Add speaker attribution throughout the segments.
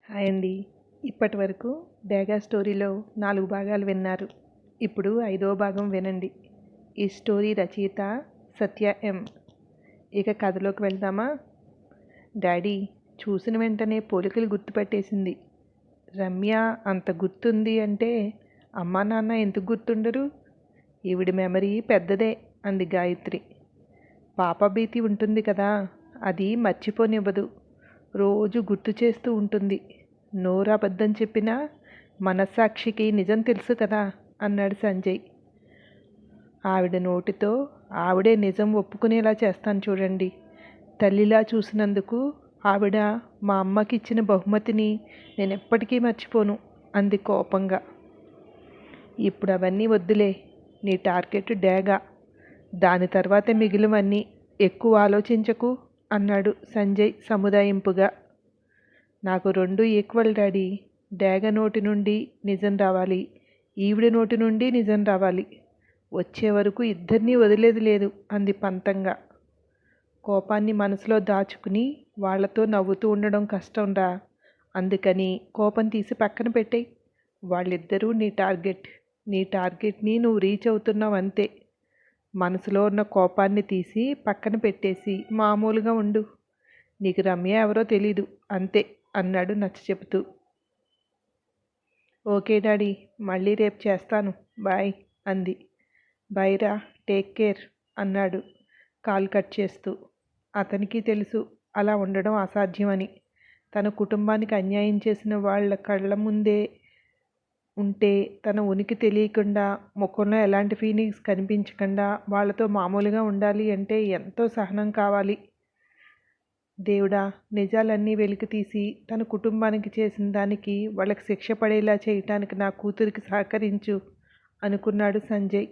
Speaker 1: Hi అండి. ఇప్పటి వరకు 'డేగా' స్టోరీలో 4 భాగాలు విన్నారు. ఇప్పుడు 5వ భాగం వినండి. ఈ స్టోరీ రచయిత సత్య ఎం. ఇక కథలోకి వెళ్దామా? డాడీ చూసిన వెంటనే పోలికలు గుర్తుపట్టేసింది. రమ్య అంత గుర్తుంది అంటే అమ్మా నాన్న ఎందుకు గుర్తుండరు? ఈవిడ మెమరీ పెద్దదే అంది గాయత్రి. పాప భీతి ఉంటుంది కదా, అది మర్చిపోనివ్వదు. రోజు గుర్తు చేస్తూ ఉంటుంది. నోరు అబద్ధం చెప్పినా మనస్సాక్షికి నిజం తెలుసు కదా అన్నాడు సంజయ్. ఆవిడ నోటితో ఆవిడే నిజం ఒప్పుకునేలా చేస్తాను చూడండి. తల్లిలా చూసినందుకు ఆవిడ మా అమ్మకి ఇచ్చిన బహుమతిని నేను ఎప్పటికీ మర్చిపోను అంది కోపంగా. ఇప్పుడు అవన్నీ వద్దులే. నీ టార్గెట్ డేగా. దాని తర్వాతే మిగిలినవన్నీ. ఎక్కువ ఆలోచించకు అన్నాడు సంజయ్ సముదాయింపుగా. నాకు 2 ఈక్వల్ డాడీ. డేగ నోటి నుండి నిజం రావాలి, ఈవిడ నోటి నుండి నిజం రావాలి. వచ్చే వరకు ఇద్దరినీ వదిలేది లేదు అంది పంతంగా. కోపాన్ని మనసులో దాచుకుని వాళ్లతో నవ్వుతూ ఉండడం కష్టంరా. అందుకని కోపం తీసి పక్కన పెట్టేయి. వాళ్ళిద్దరూ నీ టార్గెట్. నీ టార్గెట్ని నువ్వు రీచ్ అవుతున్నావు అంతే. మనసులో ఉన్న కోపాన్ని తీసి పక్కన పెట్టేసి మామూలుగా ఉండు. నీకు రమ్య ఎవరో తెలీదు అంతే అన్నాడు నచ్చ చెబుతూ. ఓకే డాడీ, మళ్ళీ రేపు చేస్తాను, బాయ్ అంది. బాయ్ రా, టేక్ కేర్ అన్నాడు కాల్ కట్ చేస్తూ. అతనికి తెలుసు అలా ఉండడం అసాధ్యమని. తన కుటుంబానికి అన్యాయం చేసిన వాళ్ళ కళ్ళ ముందే ఉంటే తన ఉనికి తెలియకుండా, ముఖంలో ఎలాంటి ఫీలింగ్స్ కనిపించకుండా వాళ్ళతో మామూలుగా ఉండాలి అంటే ఎంతో సహనం కావాలి. దేవుడా, నిజాలన్నీ వెలికితీసి తన కుటుంబానికి చేసిన దానికి వాళ్ళకి శిక్ష పడేలా చేయటానికి నా కూతురికి సహకరించు అనుకున్నాడు సంజయ్.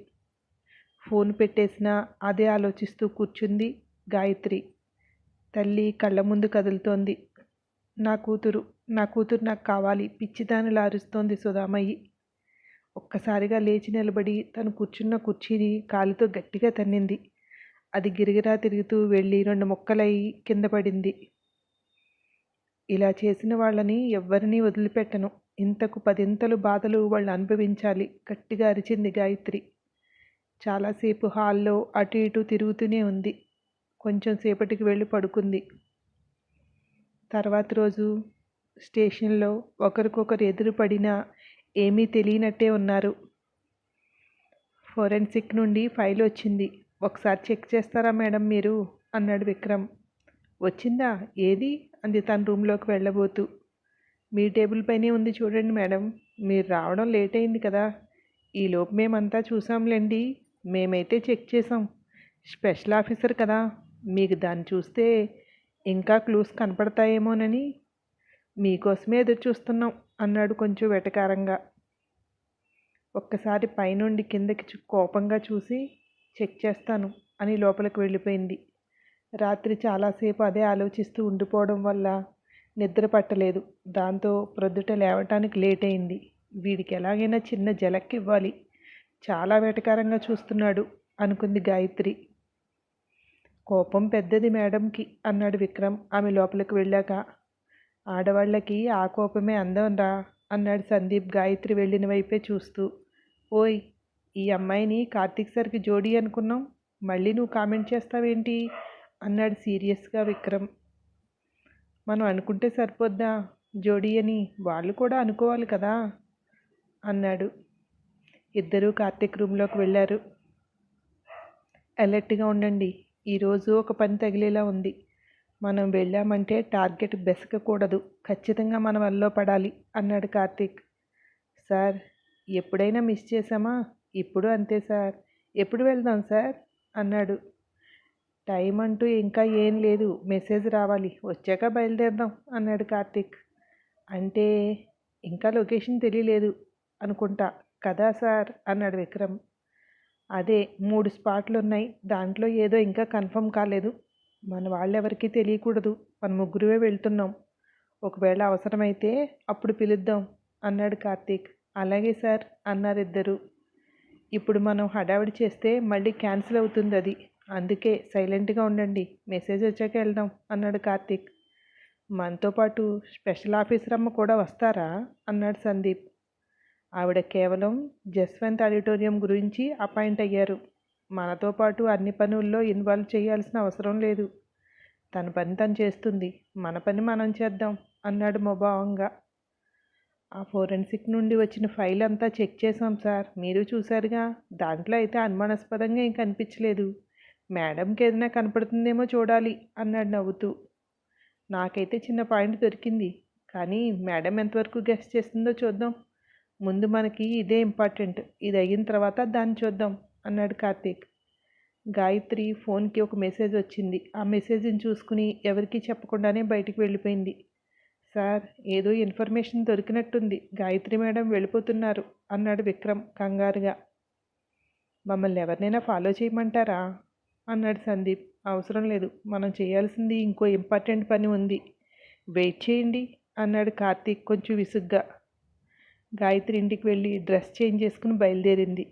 Speaker 1: ఫోన్ పెట్టేసినా అదే ఆలోచిస్తూ కూర్చుంది గాయత్రి. తల్లి కళ్ళ ముందు కదులుతోంది. నా కూతురు నాకు కావాలి పిచ్చిదానిలా అరుస్తోంది సుధామయ్యి. ఒక్కసారిగా లేచి నిలబడి తను కూర్చున్న కుర్చీని కాలుతో గట్టిగా తన్నింది. అది గిరిగిరా తిరుగుతూ వెళ్ళి 2 ముక్కలై కింద పడింది. ఇలా చేసిన వాళ్ళని ఎవ్వరినీ వదిలిపెట్టను. ఇంతకు 10 బాధలు వాళ్ళు అనుభవించాలి గట్టిగా అరిచింది గాయత్రి. చాలాసేపు హాల్లో అటు ఇటు తిరుగుతూనే ఉంది. కొంచెం సేపటికి వెళ్ళి పడుకుంది. తర్వాత రోజు స్టేషన్లో ఒకరికొకరు ఎదురుపడినా ఏమీ తెలియనట్టే ఉన్నారు. ఫోరెన్సిక్ నుండి ఫైల్ వచ్చింది. ఒకసారి చెక్ చేస్తారా మేడం మీరు అన్నాడు విక్రమ్. వచ్చిందా, ఏది అంది తన రూమ్లోకి వెళ్ళబోతూ. మీ టేబుల్ పైనే ఉంది చూడండి మేడం. మీరు రావడం లేట్ అయింది కదా. ఈలోపు మేమంతా చూసాంలేండి. మేమైతే చెక్ చేసాం. స్పెషల్ ఆఫీసర్ కదా, మీకు దాన్ని చూస్తే ఇంకా క్లూస్ కనపడతాయేమోనని మీకోసమే ఎదురు చూస్తున్నాం అన్నాడు కొంచెం వెటకారంగా. ఒక్కసారి పైనుండి కిందకి కోపంగా చూసి చెక్ చేస్తాను అని లోపలికి వెళ్ళిపోయింది. రాత్రి చాలాసేపు అదే ఆలోచిస్తూ ఉండిపోవడం వల్ల నిద్ర పట్టలేదు. దాంతో ప్రొద్దుట లేవటానికి లేట్ అయింది. వీడికి ఎలాగైనా చిన్న జలక్ ఇవ్వాలి. చాలా వెటకారంగా చూస్తున్నాడు అనుకుంది గాయత్రి. కోపం పెద్దది మేడంకి అన్నాడు విక్రమ్ ఆమె లోపలికి వెళ్ళాక. ఆడవాళ్ళకి ఆ కోపమే అందం రా అన్నాడు సందీప్ గాయత్రి వెళ్ళిన వైపే చూస్తూ. ఓయ్, ఈ అమ్మాయిని కార్తీక్ సార్కి జోడీ అనుకున్నాం, మళ్ళీ నువ్వు కామెంట్ చేస్తావేంటి అన్నాడు సీరియస్గా విక్రమ్. మనం అనుకుంటే సరిపోద్దా జోడీ అని, వాళ్ళు కూడా అనుకోవాలి కదా అన్నాడు. ఇద్దరూ కార్తీక్ రూమ్లోకి వెళ్ళారు. అలర్ట్గా ఉండండి, ఈరోజు ఒక పని తగిలేలా ఉంది. మనం వెళ్ళామంటే టార్గెట్ బెసకకూడదు, ఖచ్చితంగా మన వల్లో పడాలి అన్నాడు కార్తీక్. సార్, ఎప్పుడైనా మిస్ చేసామా? ఇప్పుడు అంతే సార్. ఎప్పుడు వెళ్దాం సార్ అన్నాడు. టైం అంటూ ఇంకా ఏం లేదు, మెసేజ్ రావాలి, వచ్చాక బయలుదేరదాం అన్నాడు కార్తీక్. అంటే ఇంకా లొకేషన్ తెలియలేదు అనుకుంటా కదా సార్ అన్నాడు విక్రమ్. అదే 3 స్పాట్లు ఉన్నాయి, దాంట్లో ఏదో ఇంకా కన్ఫర్మ్ కాలేదు. మన వాళ్ళెవరికీ తెలియకూడదు, మన ముగ్గురువే వెళ్తున్నాం. ఒకవేళ అవసరమైతే అప్పుడు పిలుద్దాం అన్నాడు కార్తీక్. అలాగే సార్ అన్నారిద్దరు. ఇప్పుడు మనం హడావిడి చేస్తే మళ్ళీ క్యాన్సిల్ అవుతుంది అది. అందుకే సైలెంట్గా ఉండండి, మెసేజ్ వచ్చాక వెళ్దాం అన్నాడు కార్తీక్. మనతో పాటు స్పెషల్ ఆఫీసర్ అమ్మ కూడా వస్తారా అన్నాడు సందీప్. ఆవిడ కేవలం జస్వంత్ ఆడిటోరియం గురించి అపాయింట్ అయ్యారు. మనతో పాటు అన్ని పనుల్లో ఇన్వాల్వ్ చేయాల్సిన అవసరం లేదు. తన పని తను చేస్తుంది, మన పని మనం చేద్దాం అన్నాడు మొభావంగా. ఆ ఫోరెన్సిక్ నుండి వచ్చిన ఫైల్ అంతా చెక్ చేసాం సార్, మీరు చూశారుగా. దాంట్లో అయితే అనుమానాస్పదంగా ఏం కనిపించలేదు. మేడంకి ఏదైనా కనపడుతుందేమో చూడాలి అన్నాడు నవ్వుతూ. నాకైతే చిన్న పాయింట్ దొరికింది, కానీ మేడం ఎంతవరకు గెస్ చేస్తుందో చూద్దాం. ముందు మనకి ఇదే ఇంపార్టెంట్, ఇది అయిన తర్వాత దాన్ని చూద్దాం అన్నాడు కార్తీక్. గాయత్రి ఫోన్కి ఒక మెసేజ్ వచ్చింది. ఆ మెసేజ్ని చూసుకుని ఎవరికీ చెప్పకుండానే బయటికి వెళ్ళిపోయింది. సార్, ఏదో ఇన్ఫర్మేషన్ దొరికినట్టుంది, గాయత్రి మేడం వెళ్ళిపోతున్నారు అన్నాడు విక్రమ్ కంగారుగా. మమ్మల్ని ఎవరినైనా ఫాలో చేయమంటారా అన్నాడు సందీప్. అవసరం లేదు, మనం చేయాల్సింది ఇంకో ఇంపార్టెంట్ పని ఉంది, వెయిట్ చేయండి అన్నాడు కార్తీక్ కొంచెం విసుగ్గా. గాయత్రి ఇంటికి వెళ్ళి డ్రెస్ చేంజ్ చేసుకుని బయలుదేరింది.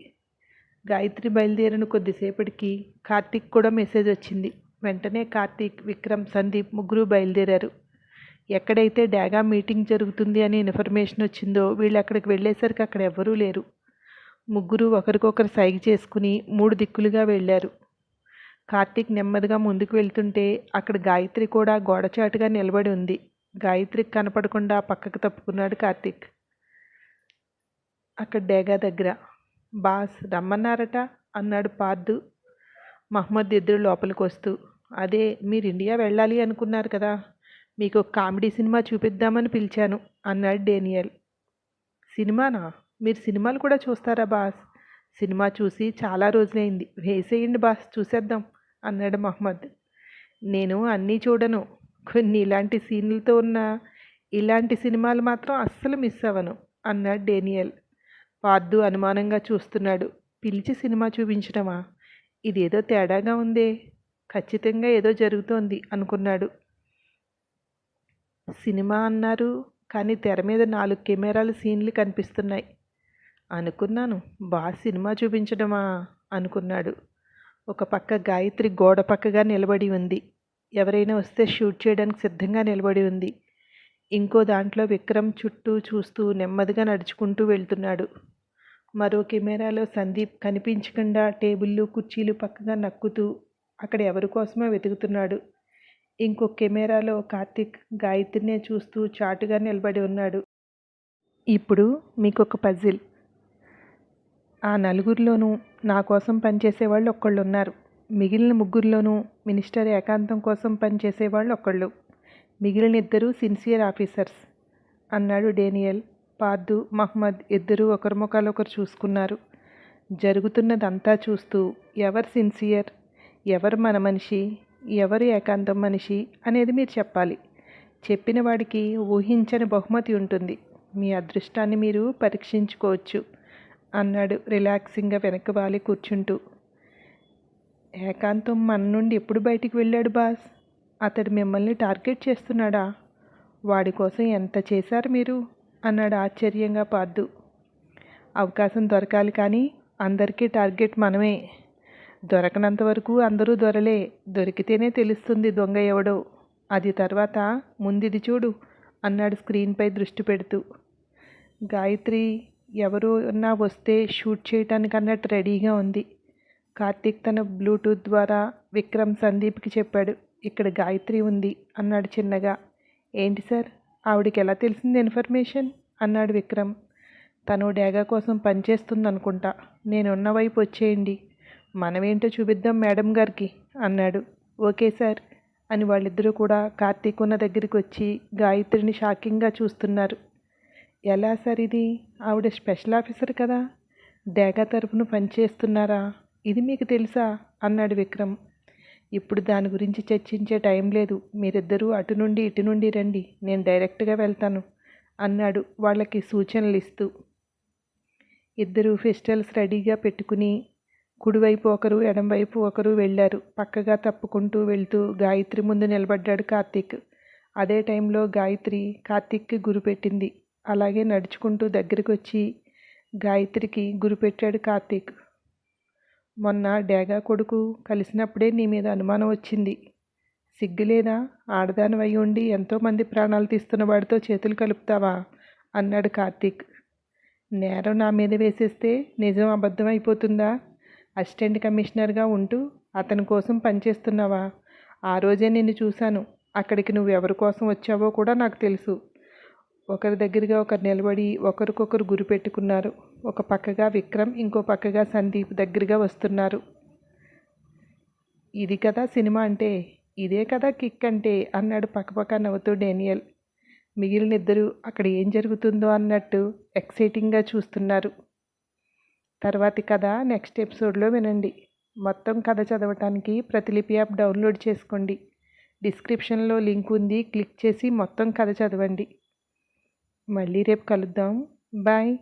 Speaker 1: గాయత్రి బయలుదేరిన కొద్దిసేపటికి కార్తీక్ కూడా మెసేజ్ వచ్చింది. వెంటనే కార్తీక్, విక్రమ్, సందీప్ ముగ్గురు బయలుదేరారు. ఎక్కడైతే డాగా మీటింగ్ జరుగుతుంది అనే ఇన్ఫర్మేషన్ వచ్చిందో వీళ్ళు అక్కడికి వెళ్ళేసరికి అక్కడ ఎవ్వరూ లేరు. ముగ్గురు ఒకరికొకరు సైగ చేసుకుని 3 దిక్కులుగా వెళ్ళారు. కార్తీక్ నెమ్మదిగా ముందుకు వెళ్తుంటే అక్కడ గాయత్రి కూడా గోడచాటుగా నిలబడి ఉంది. గాయత్రికి కనపడకుండా పక్కకు తప్పుకున్నాడు కార్తీక్. అక్కడ డేగా దగ్గర, బాస్ రమ్మన్నారట అన్నాడు పార్దు. మహమ్మద్ ఇద్దరు లోపలికి వస్తూ. అదే, మీరు ఇండియా వెళ్ళాలి అనుకున్నారు కదా, మీకు ఒక కామెడీ సినిమా చూపిద్దామని పిలిచాను అన్నాడు డేనియల్. సినిమానా? మీరు సినిమాలు కూడా చూస్తారా బాస్? సినిమా చూసి చాలా రోజులైంది, వేసేయండి బాస్, చూసేద్దాం అన్నాడు మహమ్మద్. నేను అన్నీ చూడను, కొన్ని ఇలాంటి సీన్లతో ఉన్న ఇలాంటి సినిమాలు మాత్రం అస్సలు మిస్ అవ్వను అన్నాడు డేనియల్. పార్దు అనుమానంగా చూస్తున్నాడు. పిలిచి సినిమా చూపించడమా? ఇదేదో తేడాగా ఉందే, ఖచ్చితంగా ఏదో జరుగుతోంది అనుకున్నాడు. సినిమా అన్నారు, కానీ తెర మీద 4 కెమెరాల సీన్లు కనిపిస్తున్నాయి. అనుకున్నాను, బాస్ సినిమా చూపించడమా అనుకున్నాడు. ఒక పక్క గాయత్రి గోడ పక్కగా నిలబడి ఉంది, ఎవరైనా వస్తే షూట్ చేయడానికి సిద్ధంగా నిలబడి ఉంది. ఇంకో దాంట్లో విక్రమ్ చుట్టూ చూస్తూ నెమ్మదిగా నడుచుకుంటూ వెళ్తున్నాడు. మరో కెమెరాలో సందీప్ కనిపించకుండా టేబుళ్ళు కుర్చీలు పక్కగా నక్కుతూ అక్కడ ఎవరి కోసమో వెతుకుతున్నాడు. ఇంకో కెమెరాలో కార్తీక్ గాయత్రినే చూస్తూ చాటుగా నిలబడి ఉన్నాడు. ఇప్పుడు మీకు ఒక పజిల్. ఆ 4గురిలోనూ నా కోసం పనిచేసేవాళ్ళు ఒక్కళ్ళు ఉన్నారు. మిగిలిన 3గురిలోనూ మినిస్టర్ ఏకాంతం కోసం పనిచేసేవాళ్ళు ఒకళ్ళు. మిగిలిన 2 సిన్సియర్ ఆఫీసర్స్ అన్నాడు డేనియల్. పార్దు, మహమ్మద్ ఇద్దరూ ఒకరి ముఖాలొకరు చూసుకున్నారు. జరుగుతున్నదంతా చూస్తూ ఎవరు సిన్సియర్, ఎవరు మన మనిషి, ఎవరు ఏకాంతం మనిషి అనేది మీరు చెప్పాలి. చెప్పిన వాడికి ఊహించని బహుమతి ఉంటుంది. మీ అదృష్టాన్ని మీరు పరీక్షించుకోవచ్చు అన్నాడు రిలాక్సింగ్గా వెనక్కి వాలి కూర్చుంటూ. ఏకాంతం మన నుండి ఎప్పుడు బయటికి వెళ్ళాడు బాస్? అతడు మిమ్మల్ని టార్గెట్ చేస్తున్నాడా? వాడి కోసం ఎంత చేశారు మీరు అన్నాడు ఆశ్చర్యంగా పార్దు. అవకాశం దొరకాలి, కానీ అందరికీ టార్గెట్ మనమే. దొరకనంత వరకు అందరూ దొరలే. దొరికితేనే తెలుస్తుంది దొంగ ఎవడో. అది తర్వాత ముందిది చూడు అన్నాడు స్క్రీన్పై దృష్టి పెడుతూ. గాయత్రి ఎవరన్నా వస్తే షూట్ చేయటానికి అన్నట్టు రెడీగా ఉంది. కార్తీక్ తన బ్లూటూత్ ద్వారా విక్రమ్, సందీప్కి చెప్పాడు. ఇక్కడ గాయత్రి ఉంది అన్నాడు చిన్నగా. ఏంటి సార్, ఆవిడికి ఎలా తెలిసింది ఇన్ఫర్మేషన్ అన్నాడు విక్రమ్. తను డాగా కోసం పనిచేస్తుందనుకుంటా. నేనున్న వైపు వచ్చేయండి, మనమేంటో చూపిద్దాం మేడం గారికి అన్నాడు. ఓకే సార్ అని వాళ్ళిద్దరూ కూడా కార్తీక్ ఉన్న దగ్గరికి వచ్చి గాయత్రిని షాకింగ్గా చూస్తున్నారు. ఎలా సార్ ఇది? ఆవిడ స్పెషల్ ఆఫీసర్ కదా, డాగా తరపున పనిచేస్తున్నారా? ఇది మీకు తెలుసా అన్నాడు విక్రమ్. ఇప్పుడు దాని గురించి చర్చించే టైం లేదు. మీరిద్దరూ అటు నుండి ఇటు నుండి రండి, నేను డైరెక్ట్గా వెళ్తాను అన్నాడు వాళ్ళకి సూచనలు ఇస్తూ. ఇద్దరు పిస్టల్స్ రెడీగా పెట్టుకుని కుడివైపు ఒకరు, ఎడంవైపు ఒకరు వెళ్ళారు. పక్కగా తప్పుకుంటూ వెళ్తూ గాయత్రి ముందు నిలబడ్డాడు కార్తీక్. అదే టైంలో గాయత్రి కార్తీక్కి గురిపెట్టింది. అలాగే నడుచుకుంటూ దగ్గరికి వచ్చి గాయత్రికి గురిపెట్టాడు కార్తీక్. మొన్న డాగా కొడుకు కలిసినప్పుడే నీ మీద అనుమానం వచ్చింది. సిగ్గులేదా? ఆడదానివై ఉండి ఎంతోమంది ప్రాణాలు తీస్తున్న వాడితో చేతులు కలుపుతావా? అన్నాడు కార్తీక్. నేరం నా మీద వేసేస్తే నిజం అబద్ధం అయిపోతుందా? అసిస్టెంట్ కమిషనర్గా ఉంటూ అతని కోసం పనిచేస్తున్నావా? ఆ రోజే నిన్ను చూశాను. అక్కడికి నువ్వు ఎవరి కోసం వచ్చావో కూడా నాకు తెలుసు. ఒకరి దగ్గరగా ఒకరు నిలబడి ఒకరికొకరు గురి పెట్టుకున్నారు. ఒక పక్కగా విక్రమ్, ఇంకో పక్కగా సందీప్ దగ్గరగా వస్తున్నారు. ఇది కదా సినిమా అంటే, ఇదే కదా కిక్ అంటే అన్నాడు పక్కపక్క నవ్వుతూ డేనియల్. మిగిలిన ఇద్దరు అక్కడ ఏం జరుగుతుందో అన్నట్టు ఎక్సైటింగ్గా చూస్తున్నారు. తర్వాతి కథ నెక్స్ట్ ఎపిసోడ్లో వినండి. మొత్తం కథ చదవటానికి ప్రతిలిపి యాప్ డౌన్లోడ్ చేసుకోండి. డిస్క్రిప్షన్లో లింక్ ఉంది, క్లిక్ చేసి మొత్తం కథ చదవండి. మళ్ళీ రేపు కలుద్దాం. బాయ్.